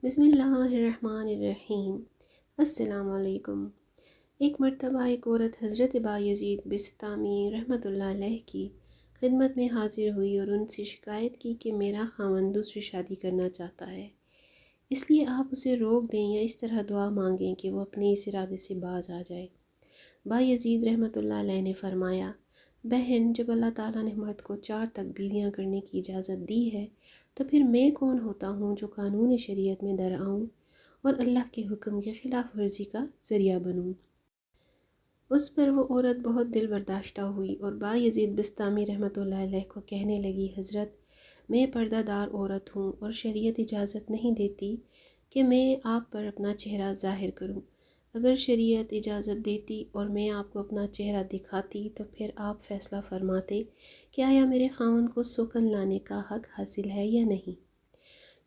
بسم اللہ الرحمن الرحیم۔ السلام علیکم۔ ایک مرتبہ ایک عورت حضرت بایزید بسطامی رحمۃ اللہ علیہ کی خدمت میں حاضر ہوئی اور ان سے شکایت کی کہ میرا خاوند دوسری شادی کرنا چاہتا ہے، اس لیے آپ اسے روک دیں یا اس طرح دعا مانگیں کہ وہ اپنے اس ارادے سے باز آ جائے۔ بایزید رحمۃ اللہ علیہ نے فرمایا، بہن، جب اللہ تعالیٰ نے مرد کو 4 تک بیویاں کرنے کی اجازت دی ہے تو پھر میں کون ہوتا ہوں جو قانون شریعت میں در آؤں اور اللہ کے حکم کی خلاف ورزی کا ذریعہ بنوں۔ اس پر وہ عورت بہت دل برداشتہ ہوئی اور بایزید بسطامی رحمۃ اللہ علیہ کو کہنے لگی، حضرت، میں پردہ دار عورت ہوں اور شریعت اجازت نہیں دیتی کہ میں آپ پر اپنا چہرہ ظاہر کروں۔ اگر شریعت اجازت دیتی اور میں آپ کو اپنا چہرہ دکھاتی تو پھر آپ فیصلہ فرماتے کہ آیا میرے خاوند کو سوکن لانے کا حق حاصل ہے یا نہیں۔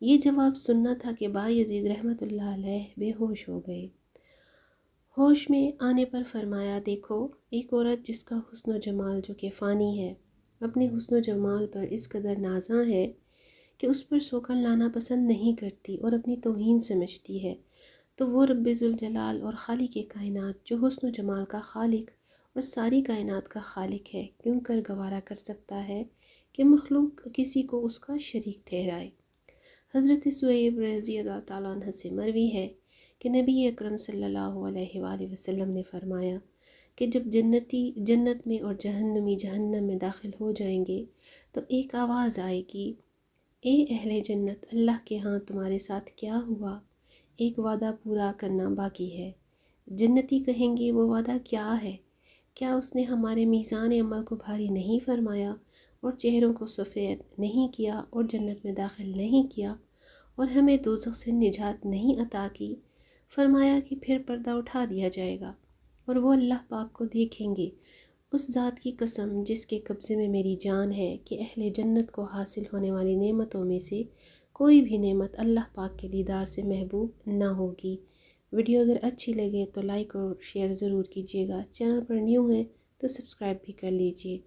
یہ جواب سننا تھا کہ بایزید رحمۃ اللہ علیہ بے ہوش ہو گئے۔ ہوش میں آنے پر فرمایا، دیکھو، ایک عورت جس کا حسن و جمال جو کہ فانی ہے اپنے حسن و جمال پر اس قدر نازاں ہے کہ اس پر سوکن لانا پسند نہیں کرتی اور اپنی توہین سمجھتی ہے، تو وہ رب ذوالجلال اور خالق کائنات جو حسن و جمال کا خالق اور ساری کائنات کا خالق ہے کیوں کر گوارا کر سکتا ہے کہ مخلوق کسی کو اس کا شریک ٹھہرائے۔ حضرت صہیب رضی اللہ تعالیٰ عنہ سے مروی ہے کہ نبی اکرم صلی اللہ علیہ وآلہ وسلم نے فرمایا کہ جب جنتی جنت میں اور جہنمی جہنم میں داخل ہو جائیں گے تو ایک آواز آئے گی، اے اہل جنت، اللہ کے ہاں تمہارے ساتھ کیا ہوا؟ ایک وعدہ پورا کرنا باقی ہے۔ جنتی کہیں گے، وہ وعدہ کیا ہے؟ کیا اس نے ہمارے میزان عمل کو بھاری نہیں فرمایا اور چہروں کو سفید نہیں کیا اور جنت میں داخل نہیں کیا اور ہمیں دوزخ سے نجات نہیں عطا کی؟ فرمایا کہ پھر پردہ اٹھا دیا جائے گا اور وہ اللہ پاک کو دیکھیں گے۔ اس ذات کی قسم جس کے قبضے میں میری جان ہے کہ اہل جنت کو حاصل ہونے والی نعمتوں میں سے کوئی بھی نعمت اللہ پاک کے دیدار سے محبوب نہ ہوگی۔ ویڈیو اگر اچھی لگے تو لائک اور شیئر ضرور کیجیے گا۔ چینل پر نیو ہیں تو سبسکرائب بھی کر لیجیے۔